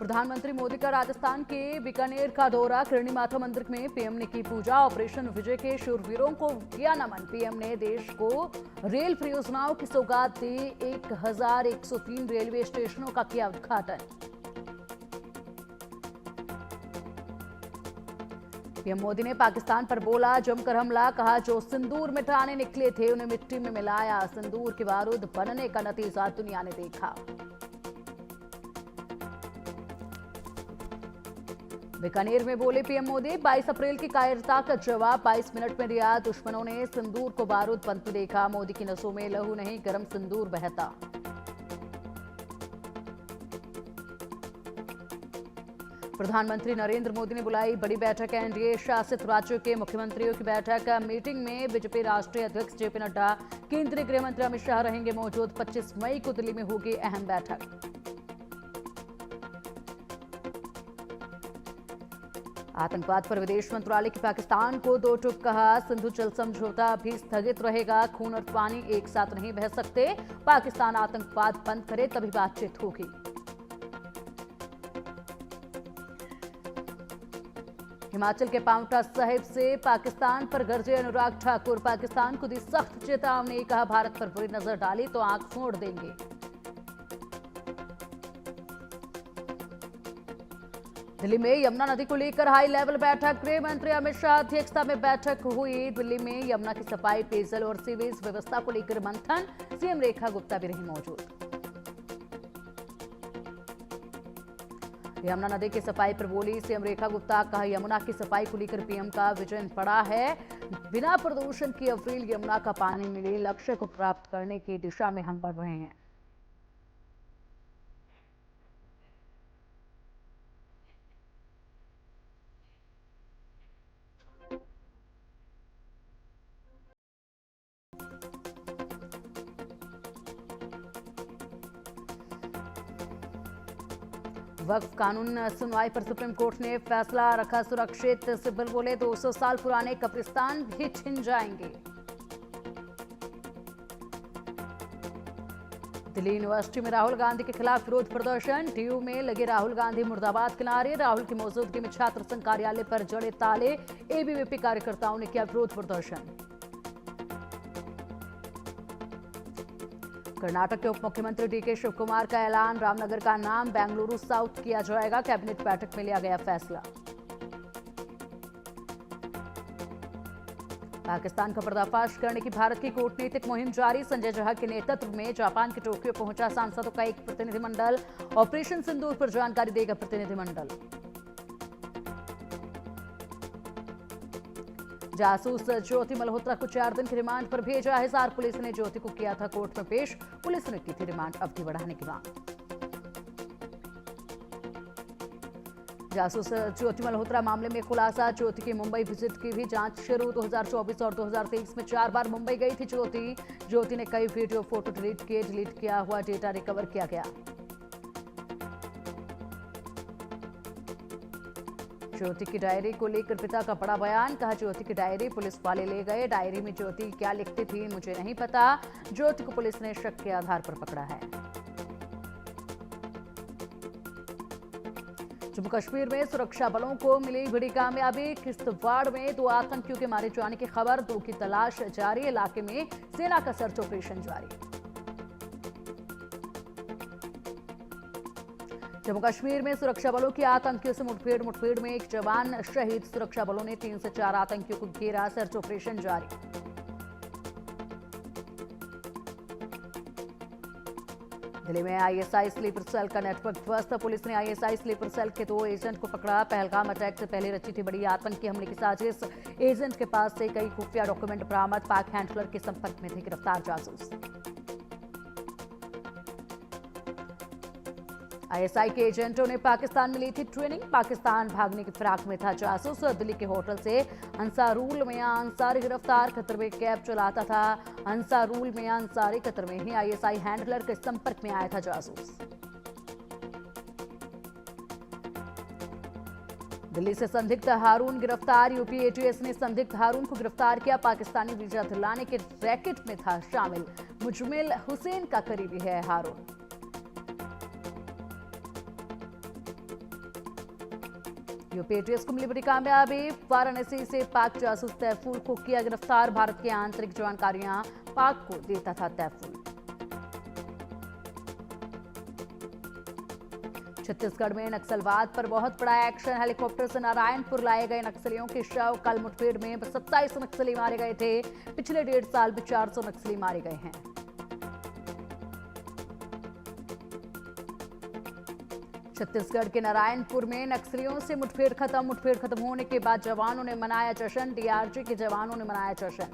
प्रधानमंत्री मोदी का राजस्थान के बीकानेर का दौरा। करणी माता मंदिर में पीएम ने की पूजा। ऑपरेशन विजय के शूरवीरों को किया नमन। पीएम ने देश को रेल परियोजनाओं की सौगात दी। 1103 रेलवे स्टेशनों का किया उद्घाटन। पीएम मोदी ने पाकिस्तान पर बोला जमकर हमला। कहा जो सिंदूर मिटाने निकले थे उन्हें मिट्टी में मिलाया। सिंदूर के बारूद बनने का नतीजा दुनिया ने देखा। बीकानेर में बोले पीएम मोदी 22 अप्रैल की कायरता का जवाब 22 मिनट में दिया। दुश्मनों ने सिंदूर को बारूद बनते देखा। मोदी की नसों में लहू नहीं गर्म सिंदूर बहता। प्रधानमंत्री नरेंद्र मोदी ने बुलाई बड़ी बैठक। एनडीए शासित राज्यों के मुख्यमंत्रियों की बैठक। मीटिंग में बीजेपी राष्ट्रीय अध्यक्ष जेपी नड्डा, केंद्रीय गृह मंत्री अमित शाह रहेंगे मौजूद। 25 मई को दिल्ली में होगी अहम बैठक। आतंकवाद पर विदेश मंत्रालय की पाकिस्तान को दो टूक कहा। सिंधु जल समझौता भी स्थगित रहेगा। खून और पानी एक साथ नहीं बह सकते। पाकिस्तान आतंकवाद बंद करे तभी बातचीत होगी। हिमाचल के पांवटा साहिब से पाकिस्तान पर गरजे अनुराग ठाकुर। पाकिस्तान को दी सख्त चेतावनी। कहा भारत पर बुरी नजर डाली तो आंख फोड़ देंगे। दिल्ली में यमुना नदी को लेकर हाई लेवल बैठक। गृह मंत्री अमित शाह अध्यक्षता में बैठक हुई। दिल्ली में यमुना की सफाई, पेयजल और सीवेज व्यवस्था को लेकर मंथन। सीएम रेखा गुप्ता भी रही मौजूद। यमुना नदी की सफाई पर बोली सीएम रेखा गुप्ता। कहा यमुना की सफाई को लेकर पीएम का विजन पड़ा है। बिना प्रदूषण की अप्रैल यमुना का पानी मिले, लक्ष्य को प्राप्त करने की दिशा में हम बढ़ रहे हैं। वक्फ कानून सुनवाई पर सुप्रीम कोर्ट ने फैसला रखा सुरक्षित। सिब्बल बोले 200 साल पुराने कब्रिस्तान भी छिन जाएंगे। दिल्ली यूनिवर्सिटी में राहुल गांधी के खिलाफ विरोध प्रदर्शन। टीयू में लगे राहुल गांधी मुर्दाबाद के नारे। राहुल की मौजूदगी में छात्र संघ कार्यालय पर जड़े ताले। एबीवीपी कार्यकर्ताओं ने किया विरोध प्रदर्शन। कर्नाटक के उप मुख्यमंत्री डीके शिव कुमार का ऐलान। रामनगर का नाम बेंगलुरु साउथ किया जाएगा। कैबिनेट बैठक में लिया गया फैसला। पाकिस्तान का पर्दाफाश करने की भारत की कूटनीतिक मुहिम जारी। संजय झा के नेतृत्व में जापान के टोक्यो पहुंचा सांसदों का एक प्रतिनिधिमंडल। ऑपरेशन सिंदूर पर जानकारी देगा प्रतिनिधिमंडल। जासूस ज्योति मल्होत्रा को 4 दिन की रिमांड पर भेजा। हिसार पुलिस ने ज्योति को किया था कोर्ट में पेश। पुलिस ने की थी रिमांड अवधि बढ़ाने की मांग। जासूस ज्योति मल्होत्रा मामले में खुलासा। ज्योति की मुंबई विजिट की भी जांच शुरू। 2024 और 2023 में 4 बार मुंबई गई थी ज्योति ने कई वीडियो फोटो डिलीट किए। डिलीट किया हुआ डेटा रिकवर किया गया। ज्योति की डायरी को लेकर पिता का बड़ा बयान। कहा ज्योति की डायरी पुलिस वाले ले गए। डायरी में ज्योति क्या लिखती थी मुझे नहीं पता। ज्योति को पुलिस ने शक के आधार पर पकड़ा है। जम्मू कश्मीर में सुरक्षा बलों को मिली बड़ी कामयाबी। किश्तवाड़ में 2 आतंकियों के मारे जाने की खबर। 2 की तलाश जारी। इलाके में सेना का सर्च ऑपरेशन जारी। जम्मू कश्मीर में सुरक्षा बलों की आतंकियों से मुठभेड़ में एक जवान शहीद। सुरक्षा बलों ने 3 से 4 आतंकियों को घेरा। सर्च ऑपरेशन जारी। दिल्ली में आईएसआई स्लीपर सेल का नेटवर्क ध्वस्त। पुलिस ने आईएसआई स्लीपर सेल के 2 एजेंट को पकड़ा। पहलगाम अटैक से पहले रची थी बड़ी आतंकी हमले की साजिश। एजेंट के पास से कई खुफिया डॉक्यूमेंट बरामद। पाक हैंडलर के संपर्क में थे गिरफ्तार जासूस। आईएसआई के एजेंटों ने पाकिस्तान में ली थी ट्रेनिंग। पाकिस्तान भागने की फिराक में था जासूस। दिल्ली के होटल से अंसारुल मियां अंसारी गिरफ्तार। कतर में कैब चलाता था अंसारुल मियां अंसारी। कतर में ही आईएसआई हैंडलर के संपर्क में आया था जासूस। दिल्ली से संदिग्ध हारून गिरफ्तार। यूपी एटीएस ने संदिग्ध हारून को गिरफ्तार किया। पाकिस्तानी वीजा दिलाने के रैकेट में था शामिल। मुजमिल हुसैन का करीबी है हारून। यूपी एटीएस को मिली बड़ी कामयाबी। वाराणसी से पाक जासूस तैफूल को किया गिरफ्तार। भारत की आंतरिक जानकारियां पाक को देता था तैफूल। छत्तीसगढ़ में नक्सलवाद पर बहुत बड़ा एक्शन। हेलीकॉप्टर से नारायणपुर लाए गए नक्सलियों के शव। कल मुठभेड़ में 27 नक्सली मारे गए थे। पिछले 1.5 साल में 400 नक्सली मारे गए हैं। छत्तीसगढ़ के नारायणपुर में नक्सलियों से मुठभेड़ खत्म। मुठभेड़ खत्म होने के बाद जवानों ने मनाया जश्न। डीआरजी के जवानों ने मनाया जश्न।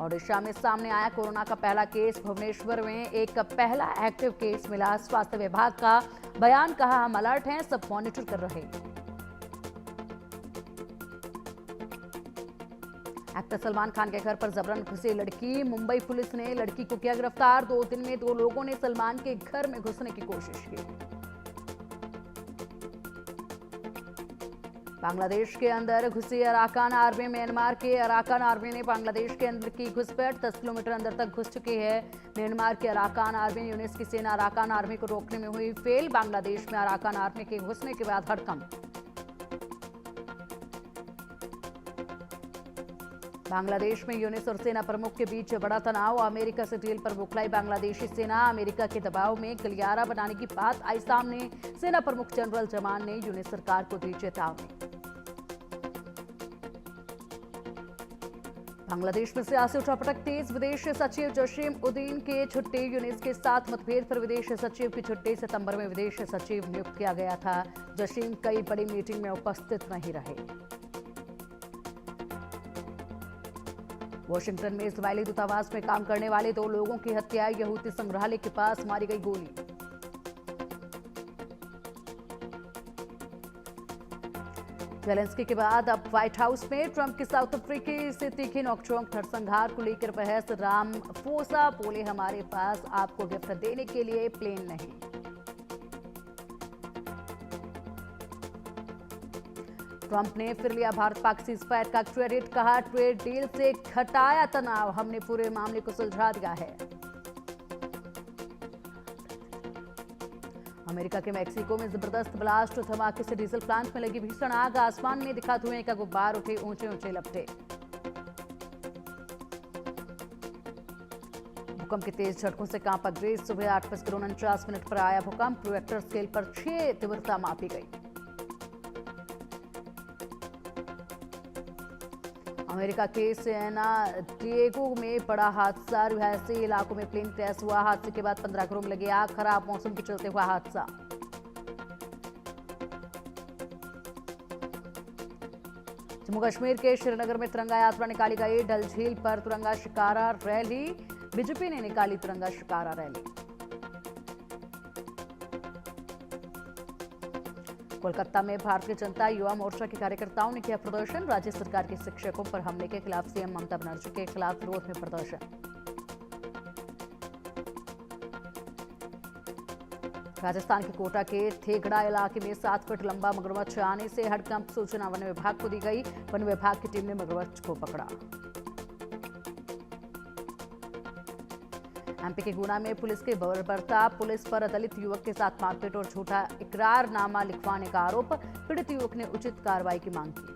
ओडिशा में सामने आया कोरोना का पहला केस। भुवनेश्वर में एक पहला एक्टिव केस मिला। स्वास्थ्य विभाग का बयान, कहा हम अलर्ट हैं, सब मॉनिटर कर रहे। एक्टर सलमान खान के घर पर जबरन घुसी लड़की। मुंबई पुलिस ने लड़की को किया गिरफ्तार। 2 दिन में 2 लोगों ने सलमान के घर में घुसने की कोशिश की। बांग्लादेश के अंदर घुसी अराकान आर्मी। म्यांमार के अराकान आर्मी ने बांग्लादेश के अंदर की घुसपैठ। 10 किलोमीटर अंदर तक घुस चुकी है म्यांमार के अराकान आर्मी। यूनिस की सेना अराकान आर्मी को रोकने में हुई फेल। बांग्लादेश में अराकान आर्मी के घुसने के बाद हड़कंप। बांग्लादेश में यूनिस और सेना प्रमुख के बीच बड़ा तनाव। अमेरिका से डील पर बौखलाई बांग्लादेशी सेना। अमेरिका के दबाव में गलियारा बनाने की बात आई सामने। सेना प्रमुख जनरल जमान ने यूनिस सरकार को दी चेतावनी। बांग्लादेश में सियासी उठापटक तेज। विदेश सचिव जसीम उद्दीन के छुट्टी। यूनिस के साथ मतभेद पर विदेश सचिव की छुट्टी। सितंबर में विदेश सचिव नियुक्त किया गया था। जसीम कई बड़ी मीटिंग में उपस्थित नहीं रहे। वॉशिंगटन में इजरायली दूतावास में काम करने वाले 2 लोगों की हत्या। यहूदी संग्रहालय के पास मारी गई गोली। जेलेंस्की के बाद अब व्हाइट हाउस में ट्रंप की साउथ अफ्रीकी से तीखी नोकझोंक। नरसंहार को लेकर बहस। रामाफोसा बोले हमारे पास आपको गिफ्ट देने के लिए प्लेन नहीं। ट्रंप ने फिर लिया भारत पाक सीजफायर का क्रेडिट। कहा ट्रेड डील से घटाया तनाव, हमने पूरे मामले को सुलझा दिया है। अमेरिका के मैक्सिको में जबरदस्त ब्लास्ट। धमाके से डीजल प्लांट में लगी भीषण आग। आसमान में दिखा धुएं का गुब्बार उठे ऊंचे ऊंचे लपटे। भूकंप के तेज झटकों से कांपा ग्रीस। सुबह 8:49 पर आया भूकंप। रिएक्टर स्केल पर 6 तीव्रता मापी गई। अमेरिका के सैना डिएगो में बड़ा हादसा। रिहायशी इलाकों में प्लेन क्रैश हुआ। हादसे के बाद 15 घरों में लगी आग। खराब मौसम के चलते हुआ हादसा। जम्मू कश्मीर के श्रीनगर में तिरंगा यात्रा निकाली गई। डल झील पर तिरंगा शिकारा रैली। बीजेपी ने निकाली तिरंगा शिकारा रैली। कोलकाता में भारतीय जनता युवा मोर्चा के कार्यकर्ताओं ने किया प्रदर्शन। राज्य सरकार के शिक्षकों पर हमले के खिलाफ सीएम ममता बनर्जी के खिलाफ विरोध में प्रदर्शन। राजस्थान के कोटा के थेगड़ा इलाके में 7 फुट लंबा मगरमच्छ आने से हड़कंप। सूचना वन विभाग को दी गई। वन विभाग की टीम ने मगरमच्छ को पकड़ा। एमपी के गुना में पुलिस के बर्बरता। पुलिस पर दलित युवक के साथ मारपीट और झूठा इकरारनामा लिखवाने का आरोप। पीड़ित युवक ने उचित कार्रवाई की मांग की।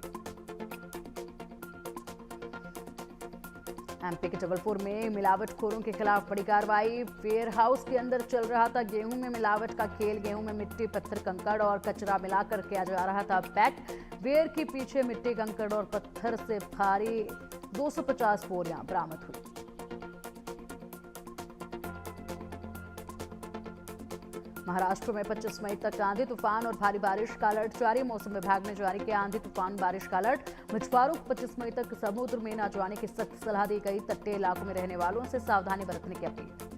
एमपी के जबलपुर में मिलावटखोरों के खिलाफ बड़ी कार्रवाई। वेयर हाउस के अंदर चल रहा था गेहूं में मिलावट का खेल। गेहूं में मिट्टी, पत्थर, कंकड़ और कचरा मिलाकर किया जा रहा था पैक। वेयर के पीछे मिट्टी, कंकड़ और पत्थर से भारी 250 बोरियां बरामद हुई। महाराष्ट्र में 25 मई तक आंधी तूफान और भारी बारिश का अलर्ट जारी। मौसम विभाग ने जारी किया आंधी तूफान बारिश का अलर्ट। मछुआरों को 25 मई तक समुद्र में न जाने की सख्त सलाह दी गई। तटीय इलाकों में रहने वालों से सावधानी बरतने की अपील।